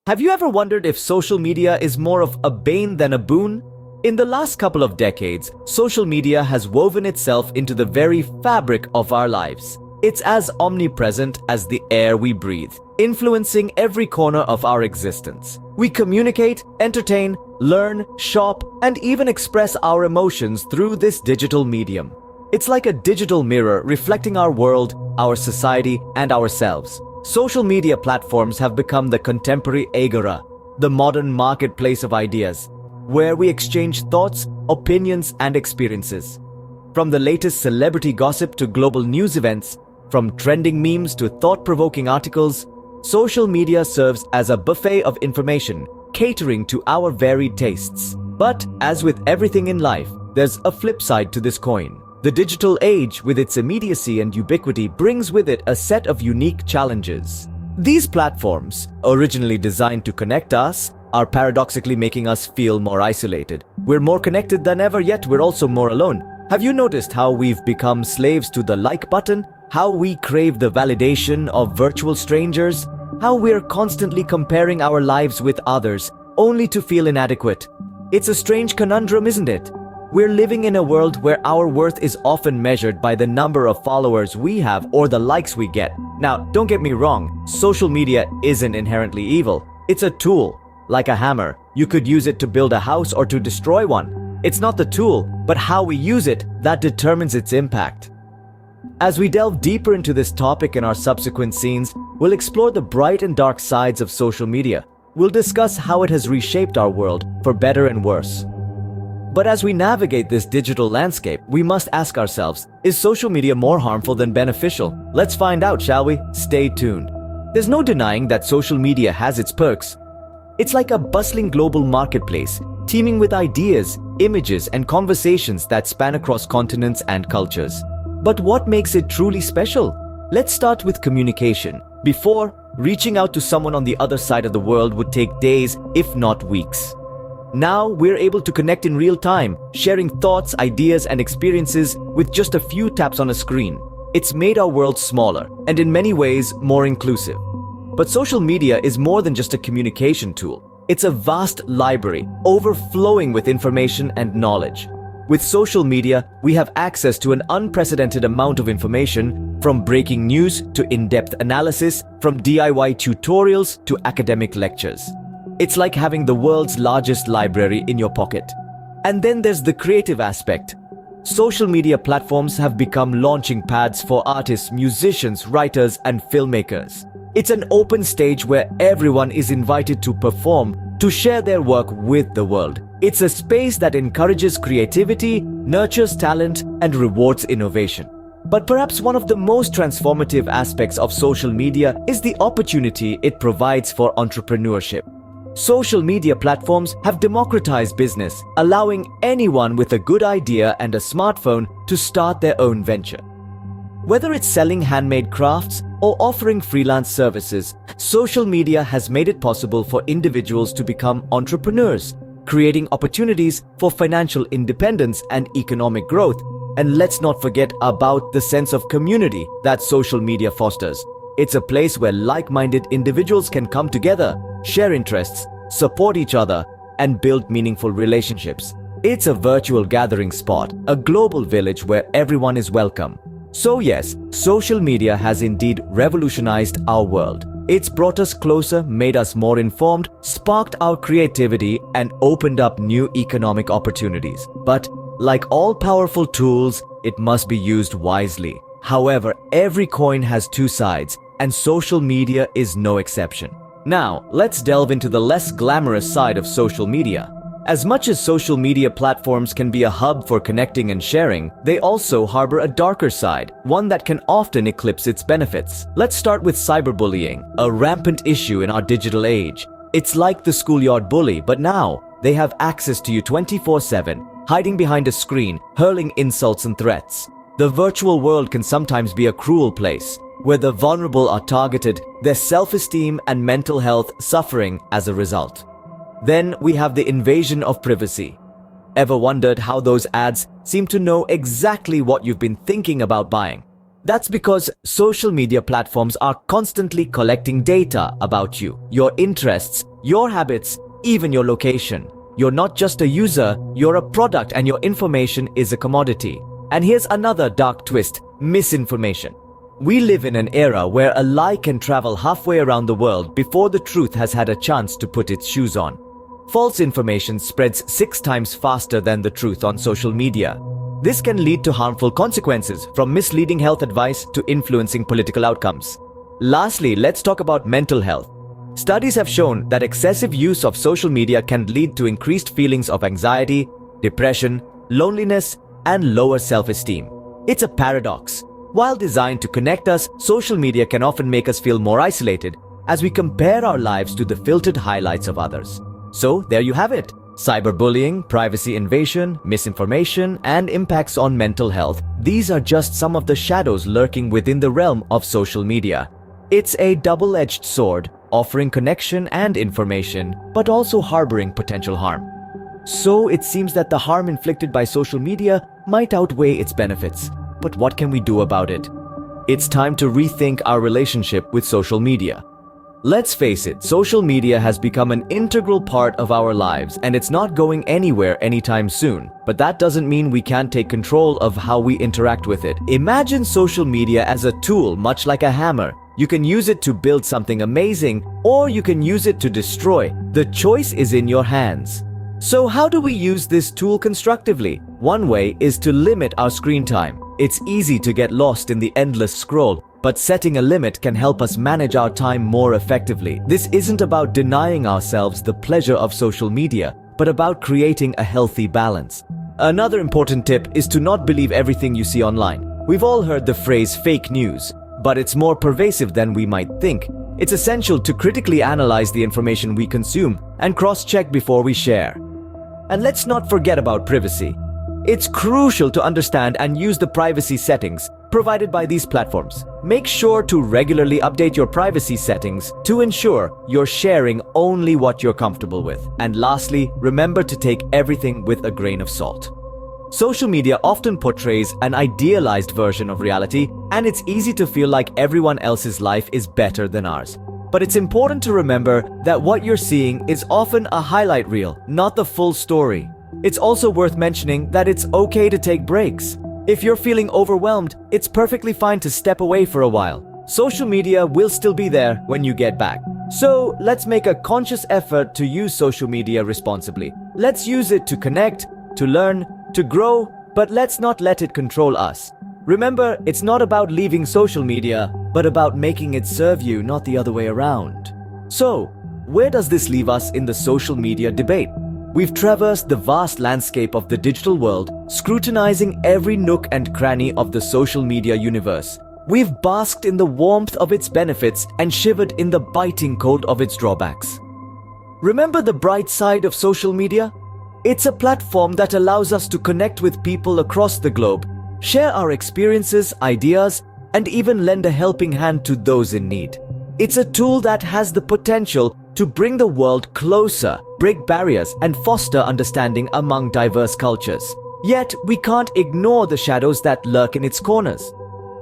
Have you ever wondered if social media is more of a bane than a boon? In the last couple of decades, social media has woven itself into the very fabric of our lives. It's as omnipresent as the air we breathe, influencing every corner of our existence. We communicate, entertain, learn, shop, and even express our emotions through this digital medium. It's like a digital mirror reflecting our world, our society, and ourselves. Social media platforms have become the contemporary agora, the modern marketplace of ideas, where we exchange thoughts, opinions, and experiences. From the latest celebrity gossip to global news events, from trending memes to thought-provoking articles, social media serves as a buffet of information, catering to our varied tastes. But as with everything in life, there's a flip side to this coin. The digital age, with its immediacy and ubiquity, brings with it a set of unique challenges. These platforms, originally designed to connect us, are paradoxically making us feel more isolated. We're more connected than ever, yet we're also more alone. Have you noticed how we've become slaves to the like button? How we crave the validation of virtual strangers? How we're constantly comparing our lives with others, only to feel inadequate? It's a strange conundrum, isn't it? We're living in a world where our worth is often measured by the number of followers we have or the likes we get. Now, don't get me wrong, social media isn't inherently evil. It's a tool, like a hammer. You could use it to build a house or to destroy one. It's not the tool, but how we use it that determines its impact. As we delve deeper into this topic in our subsequent scenes, we'll explore the bright and dark sides of social media. We'll discuss how it has reshaped our world, for better and worse. But as we navigate this digital landscape, we must ask ourselves, is social media more harmful than beneficial? Let's find out, shall we? Stay tuned. There's no denying that social media has its perks. It's like a bustling global marketplace, teeming with ideas, images, and conversations that span across continents and cultures. But what makes it truly special? Let's start with communication. Before, reaching out to someone on the other side of the world would take days, if not weeks. Now we're able to connect in real time, sharing thoughts, ideas, and experiences with just a few taps on a screen. It's made our world smaller, and in many ways, more inclusive. But social media is more than just a communication tool. It's a vast library, overflowing with information and knowledge. With social media, we have access to an unprecedented amount of information, from breaking news to in-depth analysis, from DIY tutorials to academic lectures. It's like having the world's largest library in your pocket. And then there's the creative aspect. Social media platforms have become launching pads for artists, musicians, writers, and filmmakers. It's an open stage where everyone is invited to perform, to share their work with the world. It's a space that encourages creativity, nurtures talent, and rewards innovation. But perhaps one of the most transformative aspects of social media is the opportunity it provides for entrepreneurship. Social media platforms have democratized business, allowing anyone with a good idea and a smartphone to start their own venture. Whether it's selling handmade crafts or offering freelance services, social media has made it possible for individuals to become entrepreneurs, creating opportunities for financial independence and economic growth. And let's not forget about the sense of community that social media fosters. It's a place where like-minded individuals can come together, share interests, support each other, and build meaningful relationships. It's a virtual gathering spot, a global village where everyone is welcome. So yes, social media has indeed revolutionized our world. It's brought us closer, made us more informed, sparked our creativity, and opened up new economic opportunities. But like all powerful tools, it must be used wisely. However, every coin has two sides, and social media is no exception. Now, let's delve into the less glamorous side of social media. As much as social media platforms can be a hub for connecting and sharing, they also harbor a darker side, one that can often eclipse its benefits. Let's start with cyberbullying, a rampant issue in our digital age. It's like the schoolyard bully, but now they have access to you 24/7, hiding behind a screen, hurling insults and threats. The virtual world can sometimes be a cruel place, where the vulnerable are targeted, their self-esteem and mental health suffering as a result. Then we have the invasion of privacy. Ever wondered how those ads seem to know exactly what you've been thinking about buying? That's because social media platforms are constantly collecting data about you, your interests, your habits, even your location. You're not just a user, you're a product, and your information is a commodity. And here's another dark twist: misinformation. We live in an era where a lie can travel halfway around the world before the truth has had a chance to put its shoes on. False information spreads 6 times faster than the truth on social media. This can lead to harmful consequences, from misleading health advice to influencing political outcomes. Lastly, let's talk about mental health. Studies have shown that excessive use of social media can lead to increased feelings of anxiety, depression, loneliness, and lower self-esteem. It's a paradox. While designed to connect us, social media can often make us feel more isolated as we compare our lives to the filtered highlights of others. So there you have it. Cyberbullying, privacy invasion, misinformation, and impacts on mental health. These are just some of the shadows lurking within the realm of social media. It's a double-edged sword, offering connection and information, but also harboring potential harm. So it seems that the harm inflicted by social media might outweigh its benefits. But what can we do about it? It's time to rethink our relationship with social media. Let's face it, social media has become an integral part of our lives, and it's not going anywhere anytime soon. But that doesn't mean we can't take control of how we interact with it. Imagine social media as a tool, much like a hammer. You can use it to build something amazing, or you can use it to destroy. The choice is in your hands. So how do we use this tool constructively? One way is to limit our screen time. It's easy to get lost in the endless scroll, but setting a limit can help us manage our time more effectively. This isn't about denying ourselves the pleasure of social media, but about creating a healthy balance. Another important tip is to not believe everything you see online. We've all heard the phrase fake news, but it's more pervasive than we might think. It's essential to critically analyze the information we consume and cross-check before we share. And let's not forget about privacy. It's crucial to understand and use the privacy settings provided by these platforms. Make sure to regularly update your privacy settings to ensure you're sharing only what you're comfortable with. And lastly, remember to take everything with a grain of salt. Social media often portrays an idealized version of reality, and it's easy to feel like everyone else's life is better than ours. But it's important to remember that what you're seeing is often a highlight reel, not the full story. It's also worth mentioning that it's okay to take breaks. If you're feeling overwhelmed, it's perfectly fine to step away for a while. Social media will still be there when you get back. So let's make a conscious effort to use social media responsibly. Let's use it to connect, to learn, to grow, but let's not let it control us. Remember, it's not about leaving social media, but about making it serve you, not the other way around. So, where does this leave us in the social media debate? We've traversed the vast landscape of the digital world, scrutinizing every nook and cranny of the social media universe. We've basked in the warmth of its benefits and shivered in the biting cold of its drawbacks. Remember the bright side of social media? It's a platform that allows us to connect with people across the globe, share our experiences, ideas, and even lend a helping hand to those in need. It's a tool that has the potential to bring the world closer, break barriers, and foster understanding among diverse cultures. Yet, we can't ignore the shadows that lurk in its corners.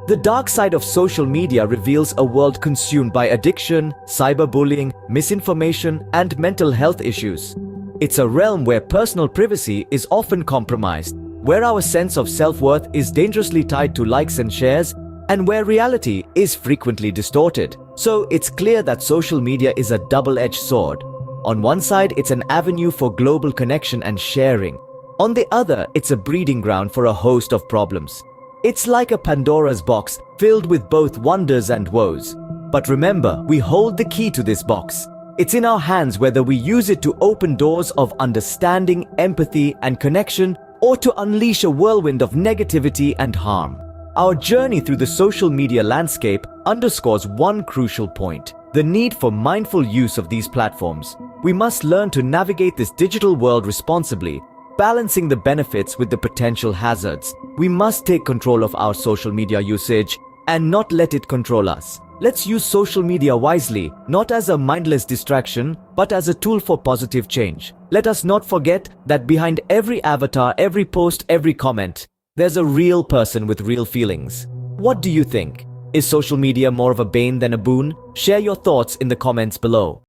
The dark side of social media reveals a world consumed by addiction, cyberbullying, misinformation, and mental health issues. It's a realm where personal privacy is often compromised, where our sense of self-worth is dangerously tied to likes and shares, and where reality is frequently distorted. So it's clear that social media is a double-edged sword. On one side, it's an avenue for global connection and sharing. On the other, it's a breeding ground for a host of problems. It's like a Pandora's box filled with both wonders and woes. But remember, we hold the key to this box. It's in our hands whether we use it to open doors of understanding, empathy, and connection, or to unleash a whirlwind of negativity and harm. Our journey through the social media landscape underscores one crucial point: the need for mindful use of these platforms. We must learn to navigate this digital world responsibly, balancing the benefits with the potential hazards. We must take control of our social media usage and not let it control us. Let's use social media wisely, not as a mindless distraction, but as a tool for positive change. Let us not forget that behind every avatar, every post, every comment, there's a real person with real feelings. What do you think? Is social media more of a bane than a boon? Share your thoughts in the comments below.